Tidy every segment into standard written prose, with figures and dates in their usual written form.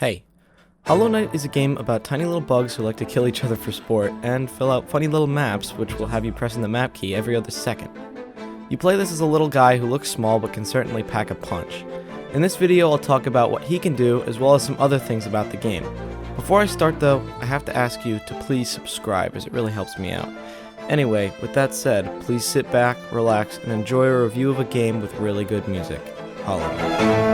Hey, Hollow Knight is a game about tiny little bugs who like to kill each other for sport and fill out funny little maps which will have you pressing the map key every other second. You play this as a little guy who looks small but can certainly pack a punch. In this video I'll talk about what he can do as well as some other things about the game. Before I start though, I have to ask you to please subscribe as it really helps me out. Anyway, with that said, please sit back, relax, and enjoy a review of a game with really good music. Hollow Knight.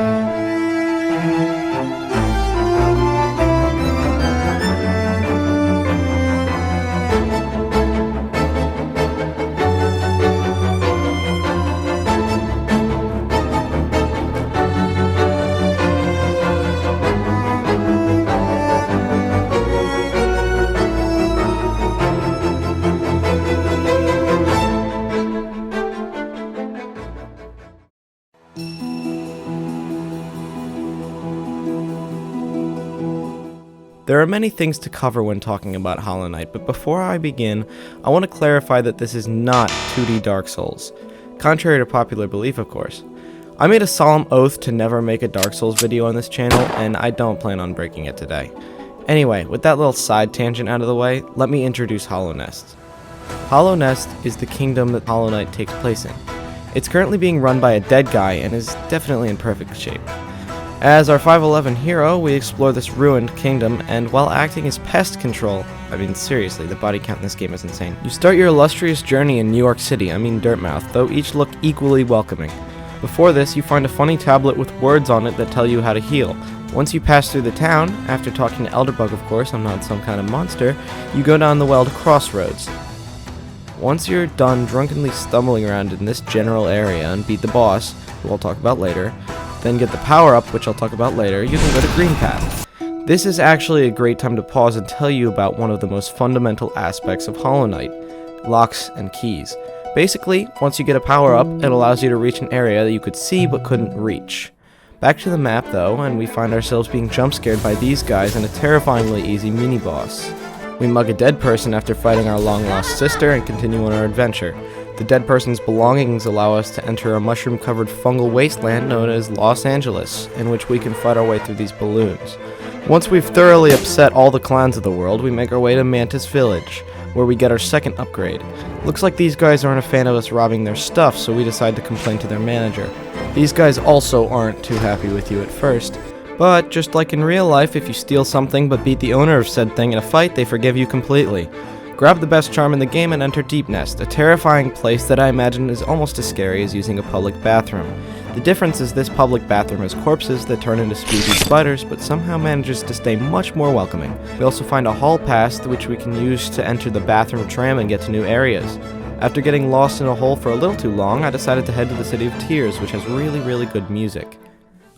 There are many things to cover when talking about Hollow Knight, but before I begin, I want to clarify that this is not 2D Dark Souls. Contrary to popular belief, of course. I made a solemn oath to never make a Dark Souls video on this channel, and I don't plan on breaking it today. Anyway, with that little side tangent out of the way, let me introduce Hollow Nest. Hollow Nest is the kingdom that Hollow Knight takes place in. It's currently being run by a dead guy and is definitely in perfect shape. As our 5'11" hero, we explore this ruined kingdom, and while acting as pest control, I mean seriously, the body count in this game is insane. You start your illustrious journey in New York City, I mean Dirtmouth, though each look equally welcoming. Before this, you find a funny tablet with words on it that tell you how to heal. Once you pass through the town, after talking to Elderbug of course, I'm not some kind of monster, you go down the well to Crossroads. Once you're done drunkenly stumbling around in this general area and beat the boss, who I'll talk about later, then get the power-up, which I'll talk about later, you can go to Green Path. This is actually a great time to pause and tell you about one of the most fundamental aspects of Hollow Knight, locks and keys. Basically, once you get a power-up, it allows you to reach an area that you could see but couldn't reach. Back to the map though, and we find ourselves being jump-scared by these guys and a terrifyingly easy mini-boss. We mug a dead person after fighting our long-lost sister and continue on our adventure. The dead person's belongings allow us to enter a mushroom-covered fungal wasteland known as Los Angeles, in which we can fight our way through these balloons. Once we've thoroughly upset all the clowns of the world, we make our way to Mantis Village, where we get our second upgrade. Looks like these guys aren't a fan of us robbing their stuff, so we decide to complain to their manager. These guys also aren't too happy with you at first, but just like in real life, if you steal something but beat the owner of said thing in a fight, they forgive you completely. Grab the best charm in the game and enter Deep Nest, a terrifying place that I imagine is almost as scary as using a public bathroom. The difference is this public bathroom has corpses that turn into spooky spiders, but somehow manages to stay much more welcoming. We also find a hall pass which we can use to enter the bathroom tram and get to new areas. After getting lost in a hole for a little too long, I decided to head to the City of Tears, which has really good music.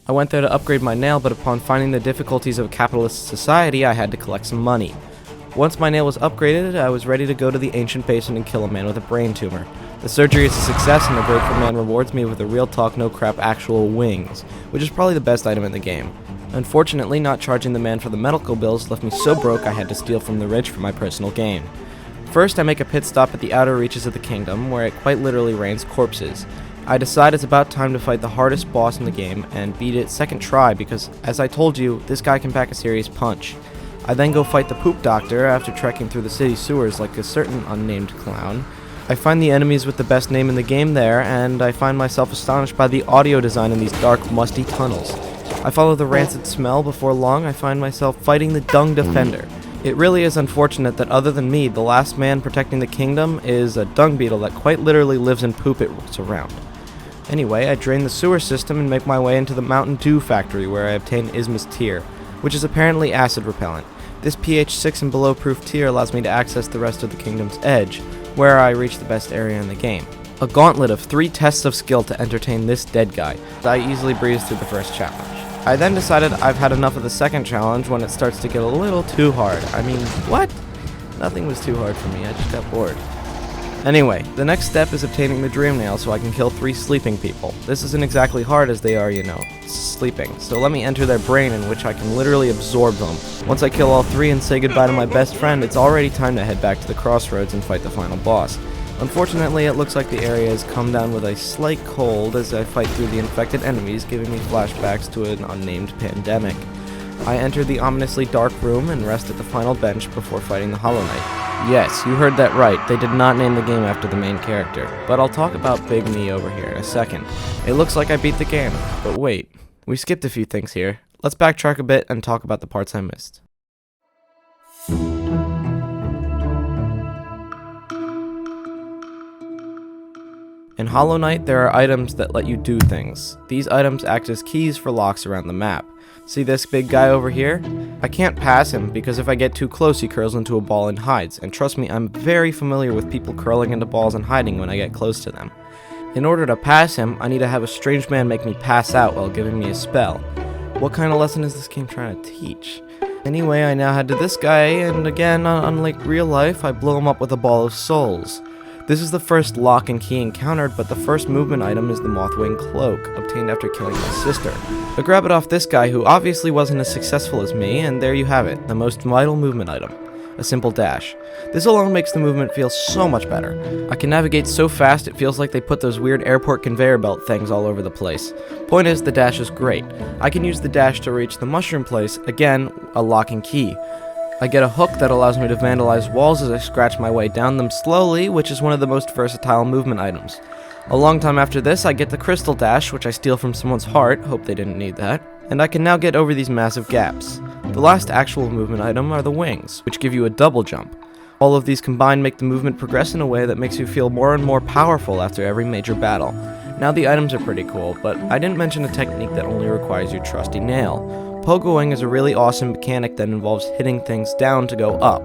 I went there to upgrade my nail, but upon finding the difficulties of a capitalist society, I had to collect some money. Once my nail was upgraded, I was ready to go to the ancient basin and kill a man with a brain tumor. The surgery is a success, and the grateful man rewards me with a real talk, no crap actual wings, which is probably the best item in the game. Unfortunately, not charging the man for the medical bills left me so broke I had to steal from the rich for my personal gain. First, I make a pit stop at the outer reaches of the kingdom, where it quite literally rains corpses. I decide it's about time to fight the hardest boss in the game, and beat it second try because, as I told you, this guy can pack a serious punch. I then go fight the poop doctor after trekking through the city sewers like a certain unnamed clown. I find the enemies with the best name in the game there, and I find myself astonished by the audio design in these dark, musty tunnels. I follow the rancid smell. Before long, I find myself fighting the Dung Defender. It really is unfortunate that other than me, the last man protecting the kingdom is a dung beetle that quite literally lives in poop it rolls around. Anyway, I drain the sewer system and make my way into the Mountain Dew factory where I obtain Isma's Tear, which is apparently acid repellent. This pH 6 and below proof tier allows me to access the rest of the kingdom's edge, where I reach the best area in the game. A gauntlet of 3 tests of skill to entertain this dead guy. I easily breezed through the first challenge. I then decided I've had enough of the second challenge when it starts to get a little too hard. I mean, what? Nothing was too hard for me, I just got bored. Anyway, the next step is obtaining the Dream Nail so I can kill 3 sleeping people. This isn't exactly hard as they are, you know, sleeping. So let me enter their brain in which I can literally absorb them. Once I kill all 3 and say goodbye to my best friend, it's already time to head back to the Crossroads and fight the final boss. Unfortunately, it looks like the area has come down with a slight cold as I fight through the infected enemies, giving me flashbacks to an unnamed pandemic. I enter the ominously dark room and rest at the final bench before fighting the Hollow Knight. Yes, you heard that right, they did not name the game after the main character, but I'll talk about Big Me over here in a second. It looks like I beat the game, but wait, we skipped a few things here. Let's backtrack a bit and talk about the parts I missed. In Hollow Knight, there are items that let you do things. These items act as keys for locks around the map. See this big guy over here? I can't pass him because if I get too close he curls into a ball and hides, and trust me, I'm very familiar with people curling into balls and hiding when I get close to them. In order to pass him, I need to have a strange man make me pass out while giving me a spell. What kind of lesson is this game trying to teach? Anyway, I now head to this guy, and again, unlike real life, I blow him up with a ball of souls. This is the first lock and key encountered, but the first movement item is the Mothwing Cloak, obtained after killing my sister. I grab it off this guy who obviously wasn't as successful as me, and there you have it, the most vital movement item. A simple dash. This alone makes the movement feel so much better. I can navigate so fast it feels like they put those weird airport conveyor belt things all over the place. Point is, the dash is great. I can use the dash to reach the mushroom place, again, a lock and key. I get a hook that allows me to vandalize walls as I scratch my way down them slowly, which is one of the most versatile movement items. A long time after this, I get the crystal dash, which I steal from someone's heart, hope they didn't need that, and I can now get over these massive gaps. The last actual movement item are the wings, which give you a double jump. All of these combined make the movement progress in a way that makes you feel more and more powerful after every major battle. Now the items are pretty cool, but I didn't mention a technique that only requires your trusty nail. Pogoing is a really awesome mechanic that involves hitting things down to go up.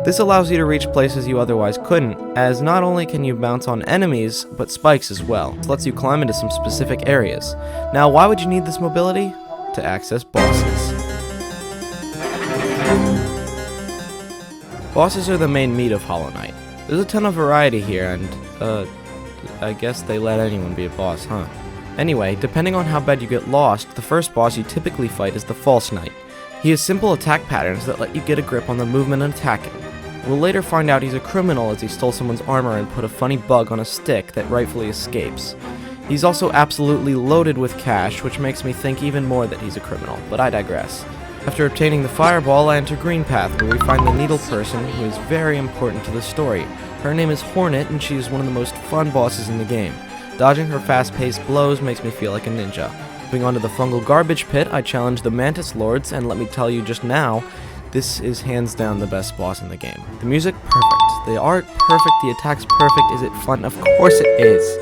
This allows you to reach places you otherwise couldn't, as not only can you bounce on enemies, but spikes as well. This lets you climb into some specific areas. Now, why would you need this mobility? To access bosses. Bosses are the main meat of Hollow Knight. There's a ton of variety here, and, I guess they let anyone be a boss, huh? Anyway, depending on how bad you get lost, the first boss you typically fight is the False Knight. He has simple attack patterns that let you get a grip on the movement and attacking. We'll later find out he's a criminal as he stole someone's armor and put a funny bug on a stick that rightfully escapes. He's also absolutely loaded with cash, which makes me think even more that he's a criminal, but I digress. After obtaining the fireball, I enter Green Path, where we find the Needle Person, who is very important to the story. Her name is Hornet, and she is one of the most fun bosses in the game. Dodging her fast-paced blows makes me feel like a ninja. Moving on to the Fungal Garbage Pit, I challenge the Mantis Lords, and let me tell you just now, this is hands down the best boss in the game. The music, perfect. The art, perfect. The attacks, perfect. Is it fun? Of course it is.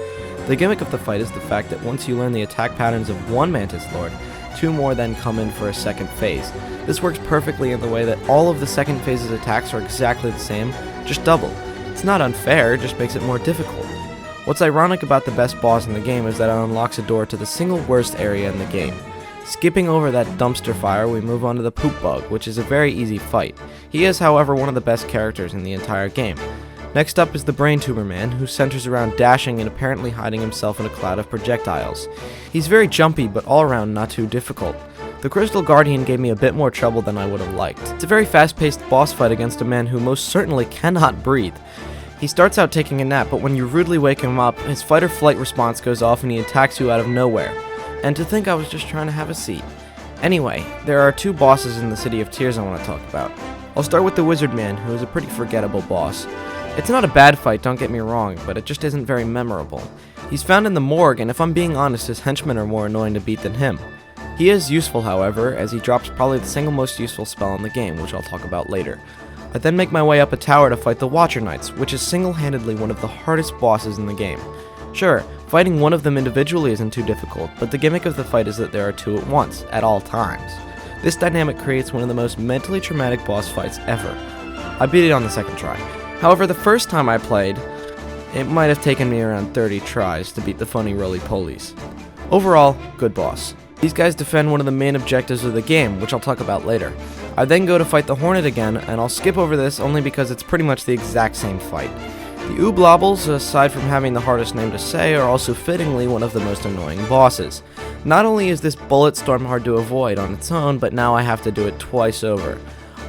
The gimmick of the fight is the fact that once you learn the attack patterns of one Mantis Lord, two more then come in for a second phase. This works perfectly in the way that all of the second phase's attacks are exactly the same, just double. It's not unfair, it just makes it more difficult. What's ironic about the best boss in the game is that it unlocks a door to the single worst area in the game. Skipping over that dumpster fire, we move on to the Poop Bug, which is a very easy fight. He is, however, one of the best characters in the entire game. Next up is the Brain Tumor Man, who centers around dashing and apparently hiding himself in a cloud of projectiles. He's very jumpy, but all around not too difficult. The Crystal Guardian gave me a bit more trouble than I would have liked. It's a very fast-paced boss fight against a man who most certainly cannot breathe. He starts out taking a nap, but when you rudely wake him up, his fight or flight response goes off and he attacks you out of nowhere. And to think I was just trying to have a seat. Anyway, there are two bosses in the City of Tears I want to talk about. I'll start with the Wizard Man, who is a pretty forgettable boss. It's not a bad fight, don't get me wrong, but it just isn't very memorable. He's found in the morgue, and if I'm being honest, his henchmen are more annoying to beat than him. He is useful, however, as he drops probably the single most useful spell in the game, which I'll talk about later. I then make my way up a tower to fight the Watcher Knights, which is single-handedly one of the hardest bosses in the game. Sure, fighting one of them individually isn't too difficult, but the gimmick of the fight is that there are two at once, at all times. This dynamic creates one of the most mentally traumatic boss fights ever. I beat it on the second try. However, the first time I played, it might have taken me around 30 tries to beat the funny roly-polies. Overall, good boss. These guys defend one of the main objectives of the game, which I'll talk about later. I then go to fight the Hornet again, and I'll skip over this only because it's pretty much the exact same fight. The Ooblobbles, aside from having the hardest name to say, are also fittingly one of the most annoying bosses. Not only is this bullet storm hard to avoid on its own, but now I have to do it twice over.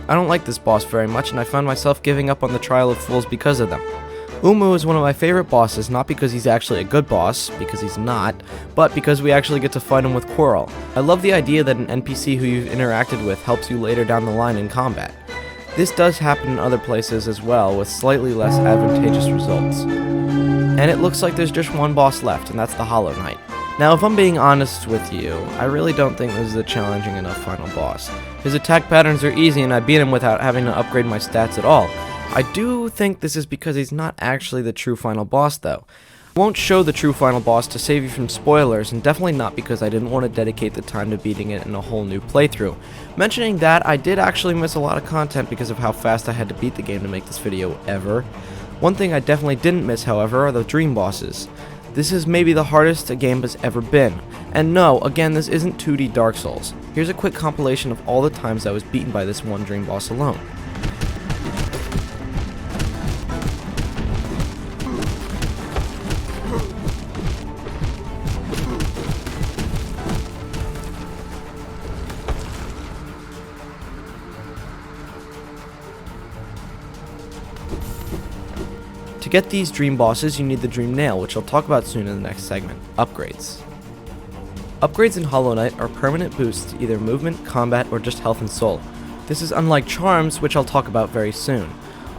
I don't like this boss very much, and I found myself giving up on the Trial of Fools because of them. Umu is one of my favorite bosses, not because he's actually a good boss, because he's not, but because we actually get to fight him with Quarrel. I love the idea that an NPC who you've interacted with helps you later down the line in combat. This does happen in other places as well, with slightly less advantageous results. And it looks like there's just one boss left, and that's the Hollow Knight. Now, if I'm being honest with you, I really don't think this is a challenging enough final boss. His attack patterns are easy, and I beat him without having to upgrade my stats at all. I do think this is because he's not actually the true final boss, though. I won't show the true final boss to save you from spoilers, and definitely not because I didn't want to dedicate the time to beating it in a whole new playthrough. Mentioning that, I did actually miss a lot of content because of how fast I had to beat the game to make this video ever. One thing I definitely didn't miss, however, are the dream bosses. This is maybe the hardest a game has ever been. And no, again, this isn't 2D Dark Souls. Here's a quick compilation of all the times I was beaten by this one dream boss alone. To get these dream bosses, you need the Dream Nail, which I'll talk about soon in the next segment. Upgrades. Upgrades in Hollow Knight are permanent boosts to either movement, combat, or just health and soul. This is unlike charms, which I'll talk about very soon.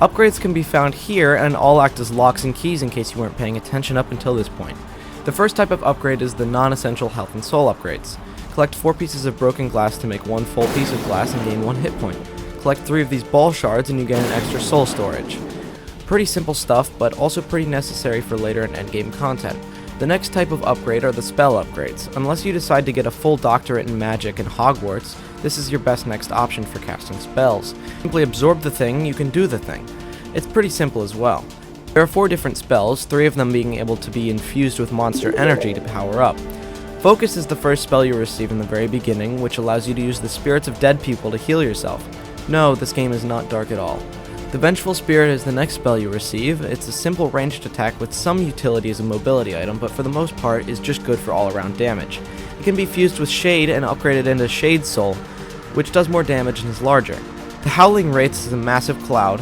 Upgrades can be found here and all act as locks and keys in case you weren't paying attention up until this point. The first type of upgrade is the non-essential health and soul upgrades. Collect 4 pieces of broken glass to make 1 full piece of glass and gain 1 hit point. Collect 3 of these ball shards and you get an extra soul storage. Pretty simple stuff, but also pretty necessary for later in endgame content. The next type of upgrade are the spell upgrades. Unless you decide to get a full doctorate in magic in Hogwarts, this is your best next option for casting spells. Simply absorb the thing, you can do the thing. It's pretty simple as well. There are 4 different spells, 3 of them being able to be infused with monster energy to power up. Focus is the first spell you receive in the very beginning, which allows you to use the spirits of dead people to heal yourself. No, this game is not dark at all. The Vengeful Spirit is the next spell you receive. It's a simple ranged attack with some utility as a mobility item, but for the most part is just good for all-around damage. It can be fused with Shade and upgraded into Shade Soul, which does more damage and is larger. The Howling Wraiths is a massive cloud,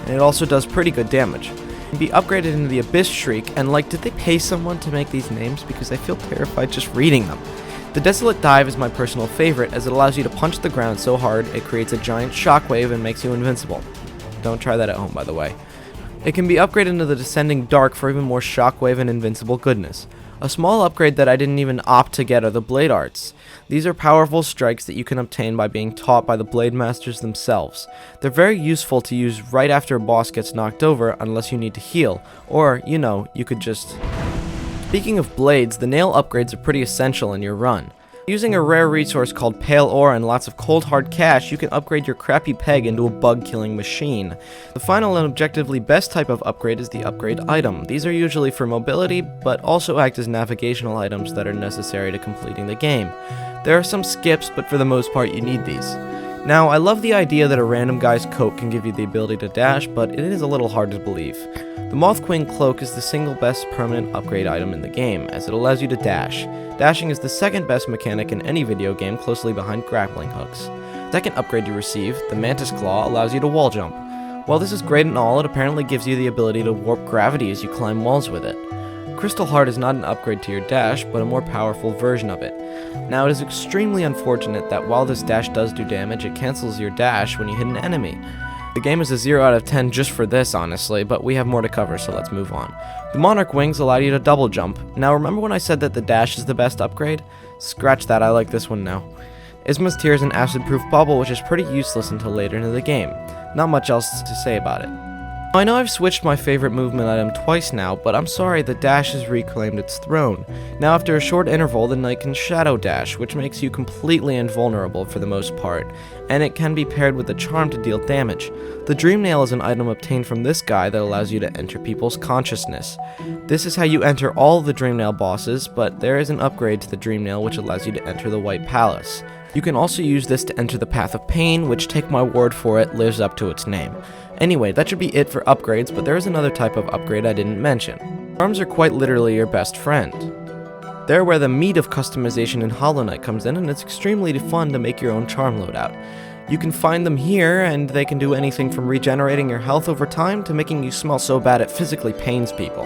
and it also does pretty good damage. It can be upgraded into the Abyss Shriek, and did they pay someone to make these names? Because I feel terrified just reading them. The Desolate Dive is my personal favorite, as it allows you to punch the ground so hard it creates a giant shockwave and makes you invincible. Don't try that at home, by the way. It can be upgraded into the Descending Dark for even more shockwave and invincible goodness. A small upgrade that I didn't even opt to get are the Blade Arts. These are powerful strikes that you can obtain by being taught by the Blade Masters themselves. They're very useful to use right after a boss gets knocked over unless you need to heal, or, you could just... Speaking of blades, the nail upgrades are pretty essential in your run. Using a rare resource called Pale Ore and lots of cold hard cash, you can upgrade your crappy peg into a bug-killing machine. The final and objectively best type of upgrade is the upgrade item. These are usually for mobility, but also act as navigational items that are necessary to completing the game. There are some skips, but for the most part you need these. Now, I love the idea that a random guy's coat can give you the ability to dash, but it is a little hard to believe. The Moth Queen Cloak is the single best permanent upgrade item in the game, as it allows you to dash. Dashing is the second best mechanic in any video game, closely behind grappling hooks. Second upgrade you receive, the Mantis Claw, allows you to wall jump. While this is great and all, it apparently gives you the ability to warp gravity as you climb walls with it. Crystal Heart is not an upgrade to your dash, but a more powerful version of it. Now, it is extremely unfortunate that while this dash does do damage, it cancels your dash when you hit an enemy. The game is a 0 out of 10 just for this, honestly, but we have more to cover, so let's move on. The Monarch Wings allow you to double jump. Now, remember when I said that the dash is the best upgrade? Scratch that, I like this one now. Isma's Tear is an acid-proof bubble, which is pretty useless until later into the game. Not much else to say about it. I know I've switched my favorite movement item twice now, but I'm sorry, the dash has reclaimed its throne. Now after a short interval, the knight can shadow dash, which makes you completely invulnerable for the most part, and it can be paired with a charm to deal damage. The Dream Nail is an item obtained from this guy that allows you to enter people's consciousness. This is how you enter all of the Dream Nail bosses, but there is an upgrade to the Dream Nail which allows you to enter the White Palace. You can also use this to enter the Path of Pain, which, take my word for it, lives up to its name. Anyway, that should be it for upgrades, but there is another type of upgrade I didn't mention. Charms are quite literally your best friend. They're where the meat of customization in Hollow Knight comes in, and it's extremely fun to make your own charm loadout. You can find them here, and they can do anything from regenerating your health over time to making you smell so bad it physically pains people.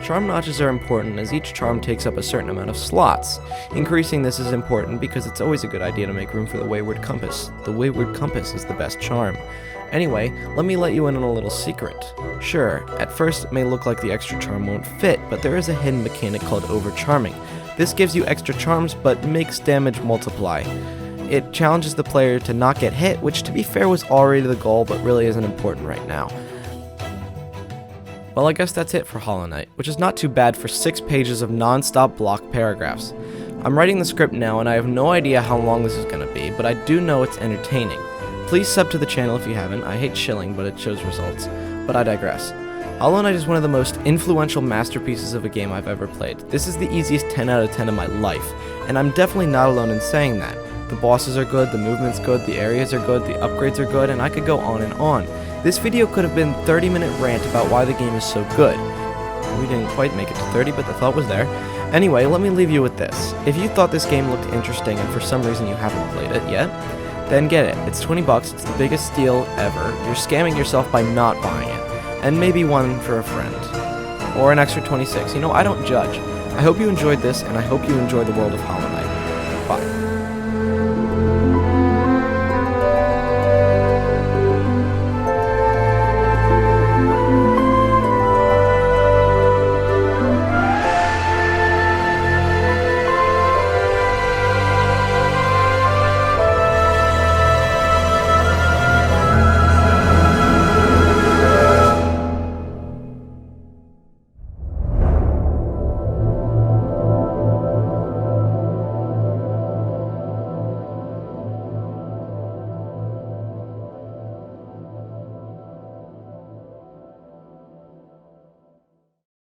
Charm notches are important as each charm takes up a certain amount of slots. Increasing this is important because it's always a good idea to make room for the Wayward Compass. The Wayward Compass is the best charm. Anyway, let me let you in on a little secret. Sure, at first it may look like the extra charm won't fit, but there is a hidden mechanic called overcharming. This gives you extra charms but makes damage multiply. It challenges the player to not get hit, which to be fair was already the goal, but really isn't important right now. Well, I guess that's it for Hollow Knight, which is not too bad for 6 pages of non-stop block paragraphs. I'm writing the script now, and I have no idea how long this is going to be, but I do know it's entertaining. Please sub to the channel if you haven't. I hate shilling, but it shows results. But I digress. Hollow Knight is one of the most influential masterpieces of a game I've ever played. This is the easiest 10 out of 10 of my life, and I'm definitely not alone in saying that. The bosses are good, the movement's good, the areas are good, the upgrades are good, and I could go on and on. This video could have been a 30-minute rant about why the game is so good. We didn't quite make it to 30, but the thought was there. Anyway, let me leave you with this. If you thought this game looked interesting and for some reason you haven't played it yet, then get it. It's 20 bucks, it's the biggest steal ever. You're scamming yourself by not buying it. And maybe one for a friend. Or an extra 26. You know, I don't judge. I hope you enjoyed this, and I hope you enjoy the world of Hollow Knight. Bye.